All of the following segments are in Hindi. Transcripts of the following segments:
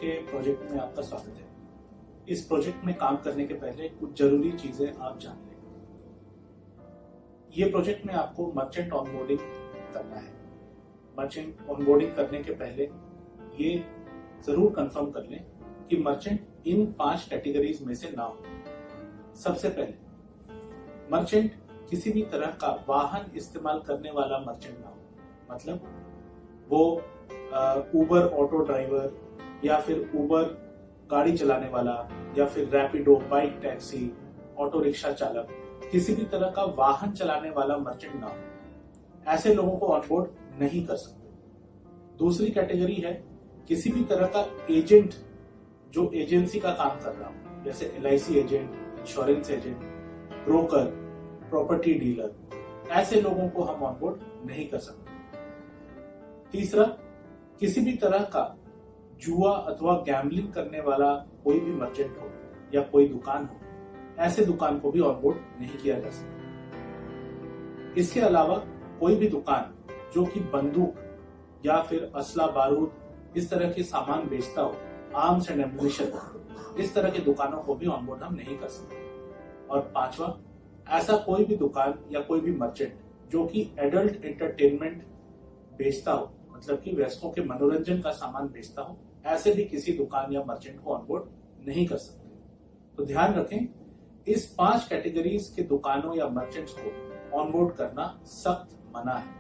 के प्रोजेक्ट में आपका स्वागत है। इस प्रोजेक्ट में काम करने के पहले कुछ जरूरी चीजें आप जान लें। ये प्रोजेक्ट में आपको मर्चेंट ऑनबोर्डिंग करना है। मर्चेंट ऑनबोर्डिंग करने के पहले ये जरूर कंफर्म कर लें कि मर्चेंट इन 5 कैटेगरीज में से ना हो। सबसे पहले, मर्चेंट किसी भी तरह का वाहन इस्तेमाल करने वाला मर्चेंट ना हो। मतलब वो उबर ऑटो ड्राइवर या फिर उबर गाड़ी चलाने वाला या फिर Rapido bike taxi auto rickshaw चालक, किसी भी तरह का वाहन चलाने वाला मर्चेंट ना हो। ऐसे लोगों को ऑनबोर्ड नहीं कर सकते। दूसरी कैटेगरी है किसी भी तरह का एजेंट जो एजेंसी का काम कर रहा हो, जैसे LIC agent, insurance agent, broker, property dealer, ऐसे लोगों को हम ऑनबोर्ड नहीं कर सकते। तीसरा, किसी भी तरह का जुआ अथवा गैम्बलिंग करने वाला कोई भी मर्चेंट हो या कोई दुकान हो, ऐसे दुकान को भी ऑनबोर्ड नहीं किया जा सकता। इसके अलावा कोई भी दुकान जो कि बंदूक या फिर असला बारूद इस तरह के सामान बेचता हो, आर्म्स एंड एम्युनिशन, इस तरह के दुकानों को भी ऑनबोर्ड हम नहीं कर सकते। और पांचवा, ऐसा कोई भी दुकान या कोई भी मर्चेंट जो कि एडल्ट एंटरटेनमेंट बेचता हो, मतलब कि वयस्कों के मनोरंजन का सामान बेचता हो, ऐसे भी किसी दुकान या मर्चेंट को ऑनबोर्ड नहीं कर सकते। तो ध्यान रखें, इस 5 कैटेगरीज के दुकानों या मर्चेंट्स को ऑनबोर्ड करना सख्त मना है।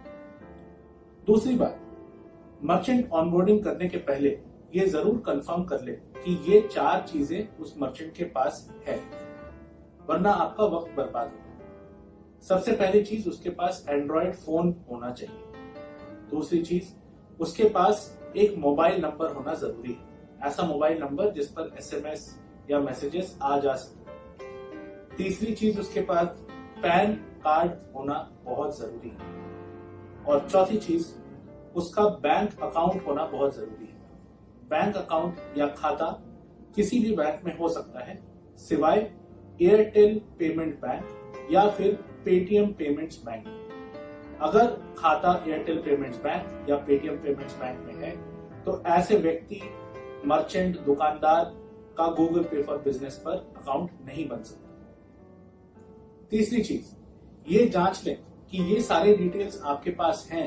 दूसरी बात, मर्चेंट ऑनबोर्डिंग करने के पहले ये जरूर कंफर्म कर ले कि ये 4 चीजें उस मर्चेंट के पास है, वरना आपका वक्त बर्बाद होगा। सबसे पहली चीज, उसके पास एंड्रॉयड फोन होना चाहिए। दूसरी चीज, उसके पास एक मोबाइल नंबर होना जरूरी है, ऐसा मोबाइल नंबर जिस पर SMS या मैसेजेस आ जा सके। तीसरी चीज, उसके पास पैन कार्ड होना बहुत जरूरी है। और चौथी चीज, उसका बैंक अकाउंट होना बहुत जरूरी है। बैंक अकाउंट या खाता किसी भी बैंक में हो सकता है, सिवाय एयरटेल पेमेंट बैंक या फिर पेटीएम पेमेंट्स बैंक। अगर खाता एयरटेल पेमेंट्स बैंक या पेटीएम पेमेंट्स बैंक में है तो ऐसे व्यक्ति, मर्चेंट, दुकानदार का गूगल पे फॉर बिजनेस पर अकाउंट नहीं बन सकता। तीसरी चीज, ये जांच लें कि ये सारे डिटेल्स आपके पास हैं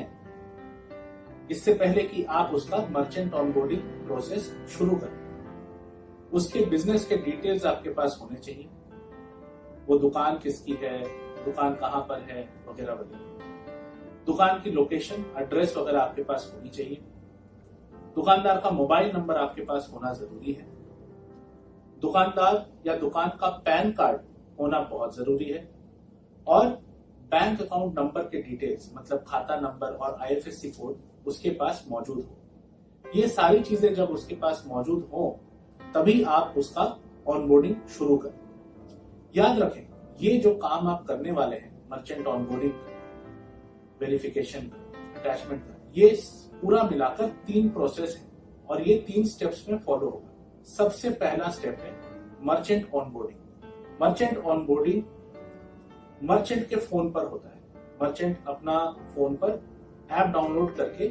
इससे पहले कि आप उसका मर्चेंट ऑनबोर्डिंग प्रोसेस शुरू करें। उसके बिजनेस के डिटेल्स आपके पास होने चाहिए। वो दुकान किसकी है, दुकान कहां पर है, वगैरह वगैरह। दुकान की लोकेशन, एड्रेस वगैरह आपके पास होनी चाहिए। दुकानदार का मोबाइल नंबर आपके पास होना जरूरी है। दुकानदार या दुकान का पैन कार्ड होना बहुत जरूरी है। और बैंक अकाउंट नंबर के डिटेल्स, मतलब खाता नंबर और IFSC कोड उसके पास मौजूद हो। ये सारी चीजें जब उसके पास मौजूद हो तभी आप उसका ऑनबोर्डिंग शुरू करें। याद रखें, ये जो काम आप करने वाले हैं, मर्चेंट ऑनबोर्डिंग, वेरिफिकेशन, अटैचमेंट, ये पूरा मिलाकर 3 प्रोसेस है और ये 3 स्टेप्स में फॉलो होगा। सबसे पहला स्टेप है merchant onboarding. Merchant onboarding merchant के फोन पर होता है। मर्चेंट अपना फोन पर ऐप डाउनलोड करके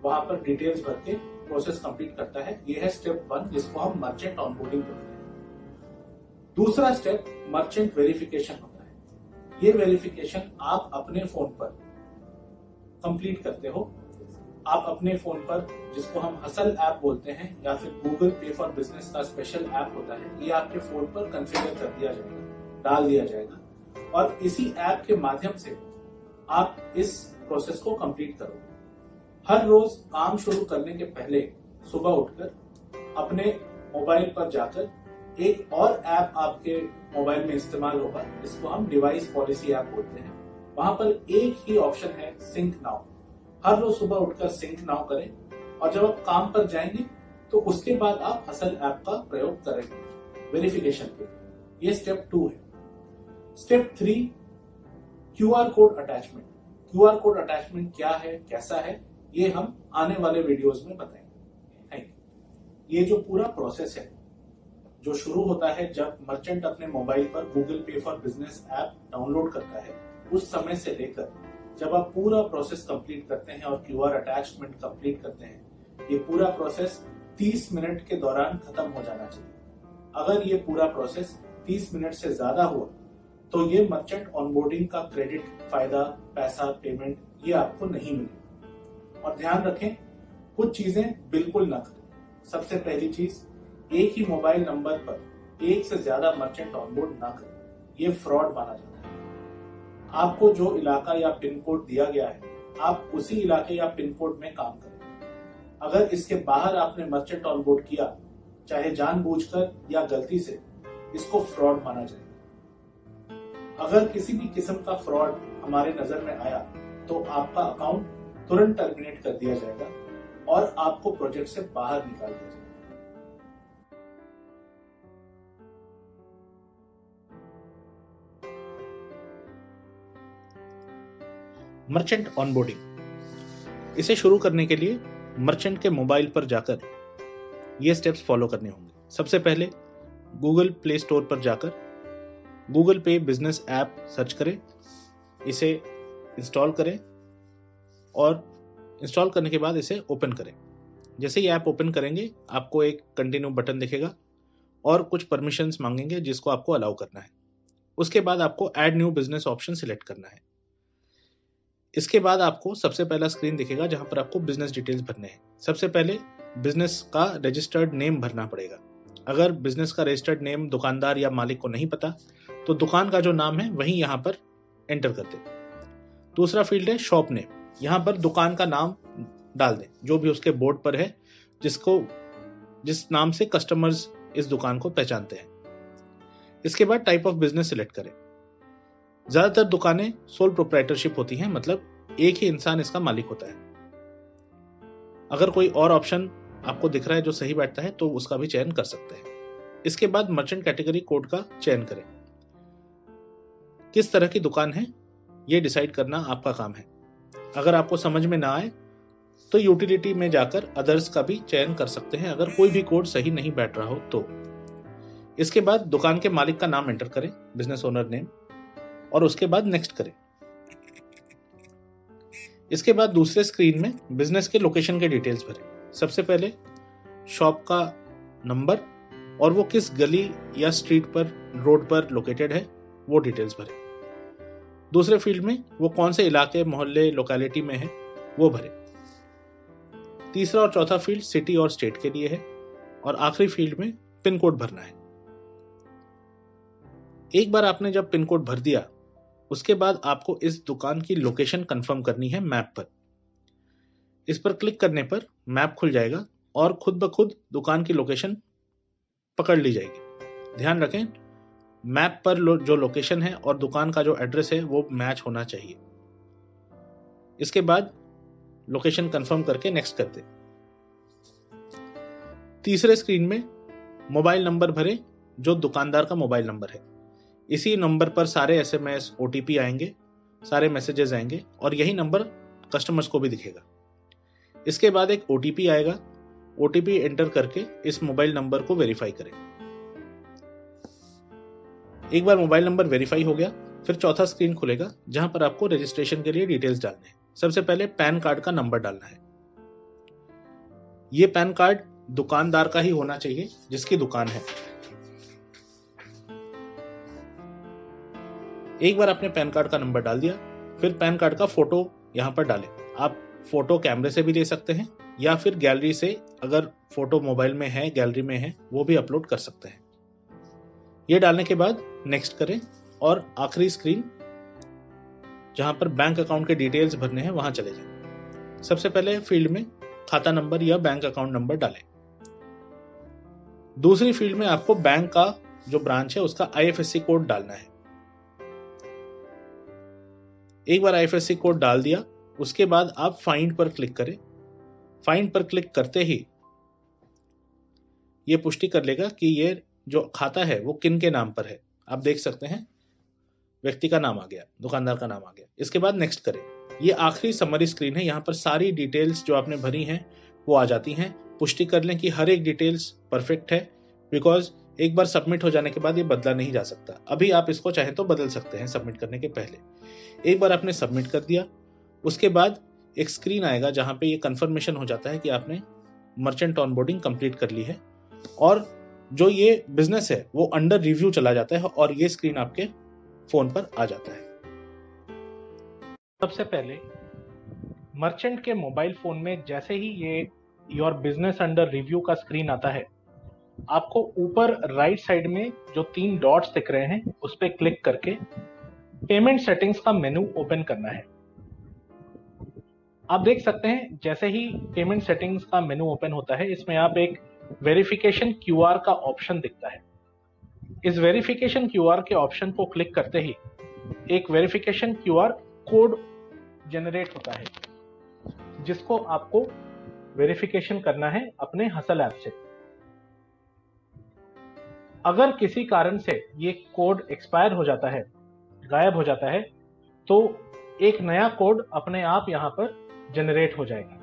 वहां पर डिटेल्स भर के प्रोसेस कंप्लीट करता है। ये है स्टेप 1, जिसको हम मर्चेंट ऑनबोर्डिंग बोलते हैं। दूसरा स्टेप मर्चेंट वेरिफिकेशन होता है। ये वेरिफिकेशन आप अपने फोन पर कंप्लीट करते हो। आप अपने फोन पर, जिसको हम हसल ऐप बोलते हैं या फिर गूगल पे फॉर बिजनेस का स्पेशल ऐप होता है, ये आपके फोन पर कॉन्फ़िगर कर दिया जाएगा, डाल दिया जाएगा और इसी ऐप के माध्यम से आप इस प्रोसेस को कंप्लीट करोगे। हर रोज काम शुरू करने के पहले सुबह उठकर अपने मोबाइल पर जाकर एक और ऐप आपके मोबाइल में इस्तेमाल होगा, जिसको हम डिवाइस पॉलिसी ऐप बोलते हैं। वहां पर एक ही ऑप्शन है, सिंक नाउ। हर रोज सुबह उठकर सिंक नाउ करें और जब आप काम पर जाएंगे तो उसके बाद आप हसल ऐप का प्रयोग करेंगे वेरिफिकेशन के। ये स्टेप 2 है। Step 3, QR code attachment. QR code attachment क्या है, कैसा है, ये हम आने वाले वीडियोस में बताएंगे। Thank you. ये जो पूरा प्रोसेस है, जो शुरू होता है जब मर्चेंट अपने मोबाइल पर गूगल पे फॉर बिजनेस ऐप डाउनलोड करता है, उस समय से लेकर जब आप पूरा प्रोसेस कंप्लीट करते हैं और QR अटैचमेंट कंप्लीट करते हैं, ये पूरा प्रोसेस 30 मिनट के दौरान खत्म हो जाना चाहिए। अगर ये पूरा प्रोसेस 30 मिनट से ज्यादा हुआ तो ये मर्चेंट ऑनबोर्डिंग का क्रेडिट, फायदा, पैसा, पेमेंट ये आपको नहीं मिलेगा। और ध्यान रखें, कुछ चीजें बिल्कुल न करें। सबसे पहली चीज, एक ही मोबाइल नंबर पर एक से ज्यादा मर्चेंट ऑनबोर्ड ना करें। ये फ्रॉड माना जाता है। आपको जो इलाका या पिन कोड दिया गया है, आप उसी इलाके या पिन कोड में काम करें। अगर इसके बाहर आपने मर्चेंट ऑनबोर्ड किया, चाहे जानबूझकर या गलती से, इसको फ्रॉड माना जाएगा। अगर किसी भी किस्म का फ्रॉड हमारे नजर में आया तो आपका अकाउंट तुरंत टर्मिनेट कर दिया जाएगा और आपको प्रोजेक्ट से बाहर निकाल दिया जाएगा। मर्चेंट ऑनबोर्डिंग, इसे शुरू करने के लिए मर्चेंट के मोबाइल पर जाकर ये स्टेप्स फॉलो करने होंगे। सबसे पहले गूगल प्ले स्टोर पर जाकर गूगल पे बिजनेस ऐप सर्च करें, इसे इंस्टॉल करें और इंस्टॉल करने के बाद इसे ओपन करें। जैसे ही ऐप ओपन करेंगे आपको एक कंटिन्यू बटन दिखेगा और कुछ परमिशंस मांगेंगे जिसको आपको अलाउ करना है। उसके बाद आपको add new business option select करना है। इसके बाद आपको सबसे पहला स्क्रीन दिखेगा जहां पर आपको बिजनेस डिटेल्स भरने हैं। सबसे पहले बिजनेस का रजिस्टर्ड नेम भरना पड़ेगा। अगर बिजनेस का रजिस्टर्ड नेम दुकानदार या मालिक को नहीं पता तो दुकान का जो नाम है वही यहाँ पर एंटर कर दें। दूसरा फील्ड है शॉप नेम। यहाँ पर दुकान का नाम डाल दें जो भी उसके बोर्ड पर है, जिस नाम से कस्टमर्स इस दुकान को पहचानते हैं। इसके बाद टाइप ऑफ बिजनेस सिलेक्ट करें। ज्यादातर दुकानें सोल प्रोप्राइटरशिप होती हैं, मतलब एक ही इंसान इसका मालिक होता है। अगर कोई और ऑप्शन आपको दिख रहा है जो सही बैठता है तो उसका भी चयन कर सकते हैं। इसके बाद मर्चेंट कैटेगरी कोड का चयन करें। किस तरह की दुकान है ये डिसाइड करना आपका काम है। अगर आपको समझ में ना आए तो यूटिलिटी में जाकर अदर्स का भी चयन कर सकते हैं अगर कोई भी कोड सही नहीं बैठ रहा हो तो। इसके बाद दुकान के मालिक का नाम एंटर करें, बिजनेस ओनर नेम, और उसके बाद नेक्स्ट करें। इसके बाद दूसरे स्क्रीन में बिजनेस के लोकेशन के डिटेल्स भरें। सबसे पहले शॉप का नंबर और वो किस गली या स्ट्रीट पर, रोड पर लोकेटेड है वो डिटेल्स भरें। दूसरे फील्ड में वो कौन से इलाके, मोहल्ले, लोकेलिटी में है वो भरें। तीसरा और चौथा फील्ड सिटी और स्टेट के लिए है और आखिरी फील्ड में पिन कोड भरना है। एक बार आपने जब पिन कोड भर दिया उसके बाद आपको इस दुकान की लोकेशन कंफर्म करनी है मैप पर। इस पर क्लिक करने पर मैप खुल जाएगा और खुद ब खुद दुकान की लोकेशन पकड़ ली जाएगी। ध्यान रखें, मैप पर जो लोकेशन है और दुकान का जो एड्रेस है वो मैच होना चाहिए। इसके बाद लोकेशन कंफर्म करके नेक्स्ट कर दें। तीसरे स्क्रीन में मोबाइल नंबर भरें जो दुकानदार का मोबाइल नंबर है। इसी नंबर पर सारे एसएमएस, ओटीपी आएंगे, सारे मैसेजेस आएंगे और यही नंबर कस्टमर्स को भी दिखेगा। इसके बाद एक ओटीपी आएगा। ओटीपी एंटर करके इस मोबाइल नंबर को वेरीफाई करें। एक बार मोबाइल नंबर वेरीफाई हो गया फिर चौथा स्क्रीन खुलेगा जहां पर आपको रजिस्ट्रेशन के लिए डिटेल्स डालने हैं। सबसे पहले पैन कार्ड का नंबर डालना है। यह पैन कार्ड दुकानदार का ही होना चाहिए जिसकी दुकान है। एक बार आपने पैन कार्ड का नंबर डाल दिया फिर पैन कार्ड का फोटो यहां पर डालें। आप फोटो कैमरे से भी ले सकते हैं या फिर गैलरी से, अगर फोटो मोबाइल में है, गैलरी में है, वो भी अपलोड कर सकते हैं। ये डालने के बाद नेक्स्ट करें और आखिरी स्क्रीन जहां पर बैंक अकाउंट के डिटेल्स भरने हैं वहां चले जाएं। सबसे पहले फील्ड में खाता नंबर या बैंक अकाउंट नंबर डालें। दूसरी फील्ड में आपको बैंक का जो ब्रांच है उसका आईएफएससी कोड डालना है। एक बार आईएफएससी कोड डाल दिया उसके बाद आप फाइंड पर क्लिक करें। फाइंड पर क्लिक करते ही ये पुष्टि कर लेगा कि ये जो खाता है वो किन के नाम पर है। आप देख सकते हैं व्यक्ति का नाम आ गया, दुकानदार का नाम आ गया। इसके बाद नेक्स्ट करें। ये आखिरी समरी स्क्रीन है। यहाँ पर सारी डिटेल्स जो आपने भरी हैं वो आ जाती हैं। पुष्टि कर लें कि हर एक डिटेल्स परफेक्ट है, बिकॉज एक बार सबमिट हो जाने के बाद ये बदला नहीं जा सकता। अभी आप इसको चाहे तो बदल सकते हैं सबमिट करने के पहले। एक बार आपने सबमिट कर दिया उसके बाद एक स्क्रीन आएगा जहां पे ये कंफर्मेशन हो जाता है कि आपने मर्चेंट ऑनबोर्डिंग कंप्लीट कर ली है और जो ये बिजनेस है वो अंडर रिव्यू चला जाता है और ये स्क्रीन आपके फोन पर आ जाता है। सबसे पहले मर्चेंट के मोबाइल फोन में जैसे ही ये योर बिजनेस अंडर रिव्यू का स्क्रीन आता है, आपको ऊपर राइट साइड में जो 3 डॉट्स दिख रहे हैं उस पर क्लिक करके पेमेंट सेटिंग्स का मेनू ओपन करना है। आप देख सकते हैं जैसे ही पेमेंट सेटिंग्स का मेनू ओपन होता है, इसमें आप एक वेरिफिकेशन क्यूआर का ऑप्शन दिखता है। इस वेरिफिकेशन क्यूआर के ऑप्शन को क्लिक करते ही एक वेरिफिकेशन क्यूआर कोड जनरेट होता है, जिसको आपको वेरिफिकेशन करना है अपने हसल ऐप से। अगर किसी कारण से ये कोड एक्सपायर हो जाता है, गायब हो जाता है, तो एक नया कोड अपने आप यहां पर जनरेट हो जाएगा,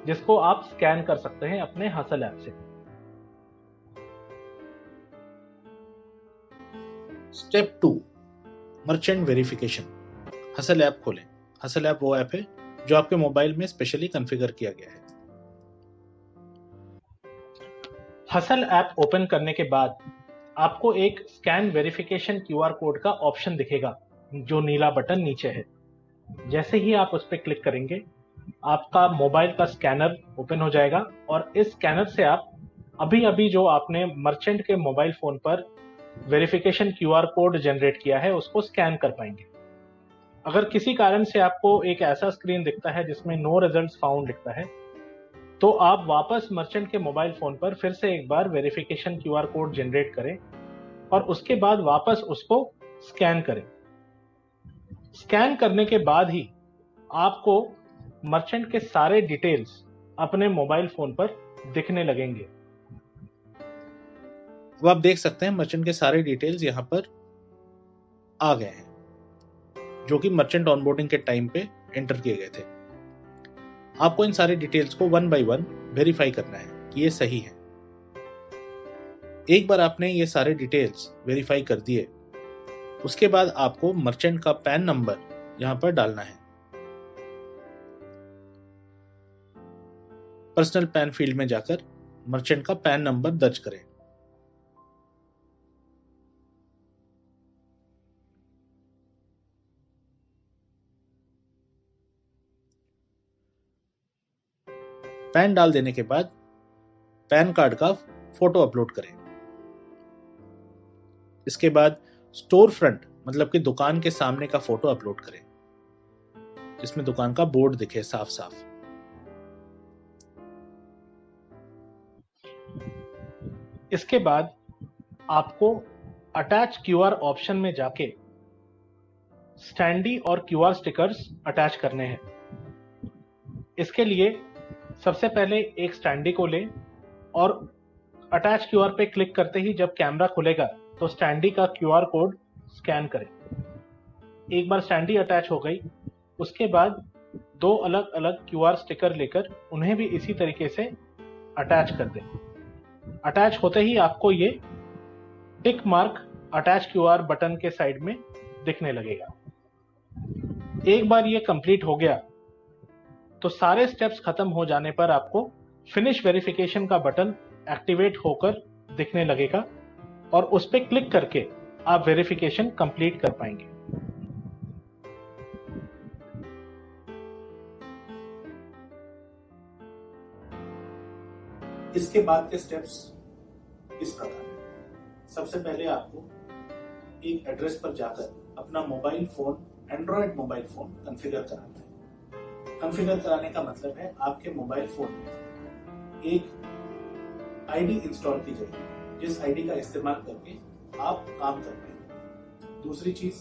जिसको आप स्कैन कर सकते हैं अपने हसल ऐप से। Step 2, merchant verification. Hustle app खोलें। हसल ऐप वो ऐप है जो आपके मोबाइल में स्पेशली कॉन्फ़िगर किया गया है। हसल ऐप ओपन करने के बाद आपको एक स्कैन वेरिफिकेशन क्यूआर कोड का ऑप्शन दिखेगा, जो नीला बटन नीचे है। जैसे ही आप उस पर क्लिक करेंगे, आपका मोबाइल का स्कैनर ओपन हो जाएगा और इस स्कैनर से आप अभी जो आपने मर्चेंट के मोबाइल फोन पर वेरिफिकेशन क्यूआर कोड जनरेट किया है उसको स्कैन कर पाएंगे। अगर किसी कारण से आपको एक ऐसा स्क्रीन दिखता है जिसमें नो रिजल्ट्स फाउंड लिखता है, तो आप वापस मर्चेंट के मोबाइल फोन पर फिर से एक बार वेरिफिकेशन क्यूआर कोड जनरेट करें और उसके बाद वापस उसको स्कैन करें। स्कैन करने के बाद ही आपको मर्चेंट के सारे डिटेल्स अपने मोबाइल फोन पर दिखने लगेंगे। अब आप देख सकते हैं मर्चेंट के सारे डिटेल्स यहाँ पर आ गए हैं, जो कि मर्चेंट ऑनबोर्डिंग के टाइम पे एंटर किए गए थे। आपको इन सारे डिटेल्स को 1 by 1 वेरीफाई करना है कि ये सही है। एक बार आपने ये सारे डिटेल्स वेरीफाई कर दिए, उसके बाद आपको मर्चेंट का पैन नंबर यहां पर डालना है। पर्सनल पैन फील्ड में जाकर मर्चेंट का पैन नंबर दर्ज करें। पैन डाल देने के बाद पैन कार्ड का फोटो अपलोड करें। इसके बाद स्टोर फ्रंट मतलब कि दुकान के सामने का फोटो अपलोड करें, जिसमें दुकान का बोर्ड दिखे साफ साफ। इसके बाद आपको अटैच क्यूआर ऑप्शन में जाके स्टैंडी और क्यूआर स्टिकर्स अटैच करने हैं। इसके लिए सबसे पहले एक स्टैंडी को लें और अटैच क्यूआर पे क्लिक करते ही जब कैमरा खुलेगा तो स्टैंडी का क्यूआर कोड स्कैन करें। एक बार स्टैंडी अटैच हो गई, उसके बाद 2 अलग अलग क्यूआर स्टिकर लेकर उन्हें भी इसी तरीके से अटैच कर दें। अटैच होते ही आपको ये tick mark attach QR button के साइड में दिखने लगेगा। एक बार ये कंप्लीट हो गया तो सारे स्टेप्स खत्म हो जाने पर आपको फिनिश वेरिफिकेशन का बटन एक्टिवेट होकर दिखने लगेगा और उस पर क्लिक करके आप वेरिफिकेशन कंप्लीट कर पाएंगे। इसके बाद के स्टेप्स इस प्रकार हैं। सबसे पहले आपको एक एड्रेस पर जाकर अपना mobile phone, Android mobile phone configure कराना है। कॉन्फ़िगर कराने का मतलब है आपके मोबाइल फोन में एक आईडी इंस्टॉल की जाएगी, जिस आईडी का इस्तेमाल करके आप काम कर पाएंगे। दूसरी चीज,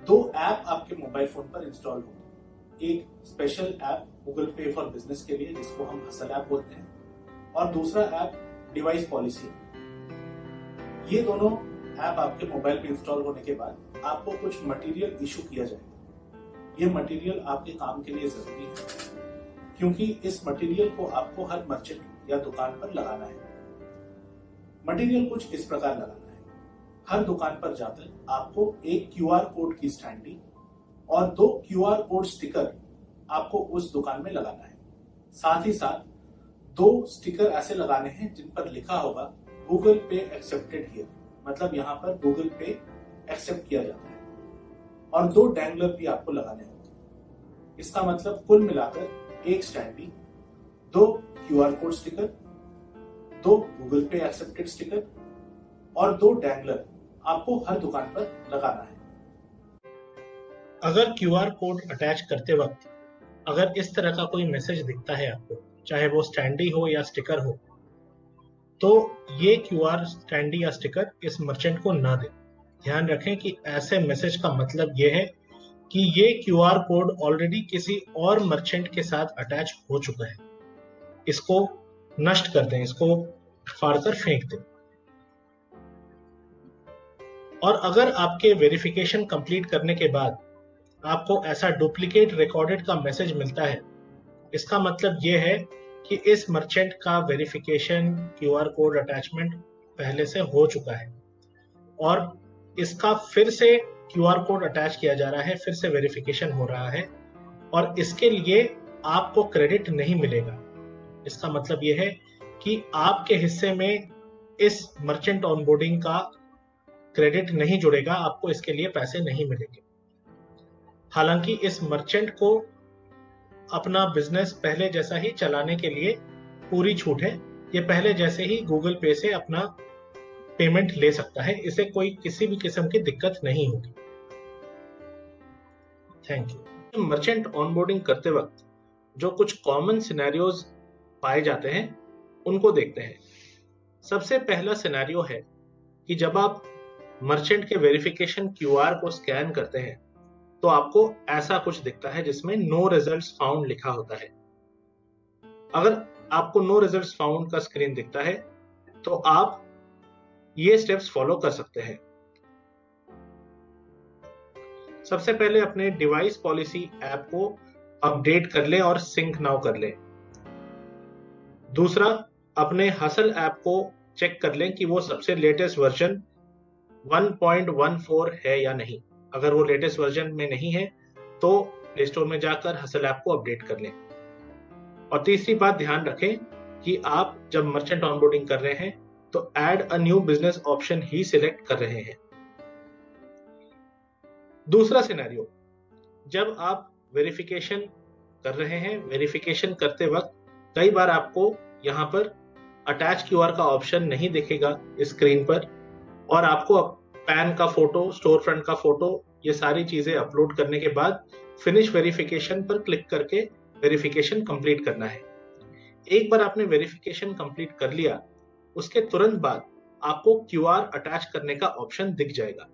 2 ऐप आपके मोबाइल फोन पर इंस्टॉल होंगे। एक स्पेशल ऐप गूगल पे फॉर बिजनेस के लिए, जिसको हम हसल ऐप बोलते हैं, और दूसरा ऐप डिवाइस पॉलिसी। ये दोनों ऐप आपके मोबाइल में इंस्टॉल होने के बाद आपको कुछ मटेरियल इशू किया जाएगा। ये मटेरियल आपके काम के लिए जरूरी है, क्योंकि इस मटेरियल को आपको हर मर्चेंट या दुकान पर लगाना है। मटेरियल कुछ इस प्रकार लगाना है। हर दुकान पर जाकर आपको एक क्यूआर कोड की स्टैंडी और 2 क्यूआर कोड स्टिकर आपको उस दुकान में लगाना है। साथ ही साथ 2 स्टिकर ऐसे लगाने हैं जिन पर लिखा होगा गूगल पे एक्सेप्टेड हियर, मतलब यहाँ पर गूगल पे एक्सेप्ट किया जाता है, और 2 डैंगलर भी आपको लगाने होंगे। इसका मतलब कुल मिलाकर 1 standee, 2 QR code sticker, 2 Google Pay accepted sticker और 2 डैंगलर आपको हर दुकान पर लगाना है। अगर QR कोड अटैच करते वक्त अगर इस तरह का कोई मैसेज दिखता है आपको, चाहे वो स्टैंडी हो या स्टिकर हो, तो ये QR स्टैंडी या स्टिकर इस मर्चेंट को ना दें। ध्यान रखें कि ऐसे मैसेज का मतलब ये है कि ये QR कोड ऑलरेडी किसी और मर्चेंट के साथ अटैच हो चुका है। इसको नष्ट कर दें, इसको फाड़कर फेंक दें। और अगर आपके वेरिफिकेशन कंप्लीट करने के बाद आपको ऐसा डुप्लीकेट रिकॉर्डेड का मैसेज मिलता है, इसका मतलब ये है कि इस मर्चेंट का वेरिफिकेशन QR कोड अटैचमेंट पहले से हो चुका है और इसका फिर से QR कोड अटैच किया जा रहा है, फिर से वेरिफिकेशन हो रहा है और इसके लिए आपको क्रेडिट नहीं मिलेगा। इसका मतलब ये है कि आपके हिस्से में इस मर्चेंट ऑनबोर्डिंग का क्रेडिट नहीं जुड़ेगा, आपको इसके लिए पैसे नहीं मिलेंगे। हालांकि इस मर्चेंट को अपना बिजनेस पहले जैसा ही चलाने के लिए पूरी छूट है। ये पहले जैसे ही गूगल पे से अपना पेमेंट ले सकता है, इसे कोई किसी भी किस्म की दिक्कत नहीं होगी। Thank you. मर्चेंट ऑनबोर्डिंग करते वक्त जो कुछ कॉमन सिनेरियोज पाए जाते हैं उनको देखते हैं। सबसे पहला सिनेरियो है कि जब आप मर्चेंट के वेरिफिकेशन QR को स्कैन करते हैं तो आपको ऐसा कुछ दिखता है जिसमें नो रिजल्ट्स फाउंड लिखा होता है। अगर आपको नो रिजल्ट्स फाउंड का स्क्रीन दिखता है तो आप ये स्टेप्स फॉलो कर सकते हैं। सबसे पहले अपने डिवाइस पॉलिसी ऐप को अपडेट कर लें और सिंक नाउ कर लें। दूसरा, अपने हसल ऐप को चेक कर लें कि वो सबसे लेटेस्ट वर्जन 1.14 है या नहीं। अगर वो लेटेस्ट वर्जन में नहीं है तो प्ले स्टोर में जाकर हसल ऐप को अपडेट कर लें। और तीसरी बात ध्यान रखें कि आप जब मर्चेंट ऑनबोर्डिंग कर रहे हैं तो add a new business option he select कर रहे हैं। दूसरा सिनेरियो, जब आप वेरिफिकेशन कर रहे हैं, वेरिफिकेशन करते वक्त कई बार आपको यहाँ पर अटैच QR का ऑप्शन नहीं दिखेगा स्क्रीन पर और आपको पैन का फोटो, स्टोर फ्रंट का फोटो, ये सारी चीजें अपलोड करने के बाद फिनिश वेरिफिकेशन पर क्लिक करके वेरिफिकेशन कंप्लीट करना है। एक बार आपने वेरिफिकेशन कंप्लीट कर लिया, उसके तुरंत बाद आपको QR अटैच करने का ऑप्शन दिख जाएगा।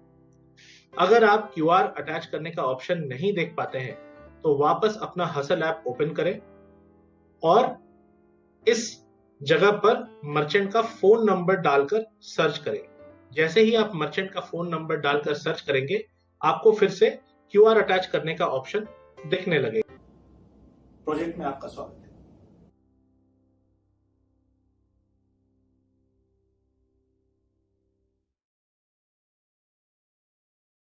अगर आप QR अटैच करने का ऑप्शन नहीं देख पाते हैं तो वापस अपना हसल ऐप ओपन करें और इस जगह पर मर्चेंट का फोन नंबर डालकर सर्च करें। जैसे ही आप मर्चेंट का फोन नंबर डालकर सर्च करेंगे, आपको फिर से QR अटैच करने का ऑप्शन दिखने लगेगा। प्रोजेक्ट में आपका स्वागत है।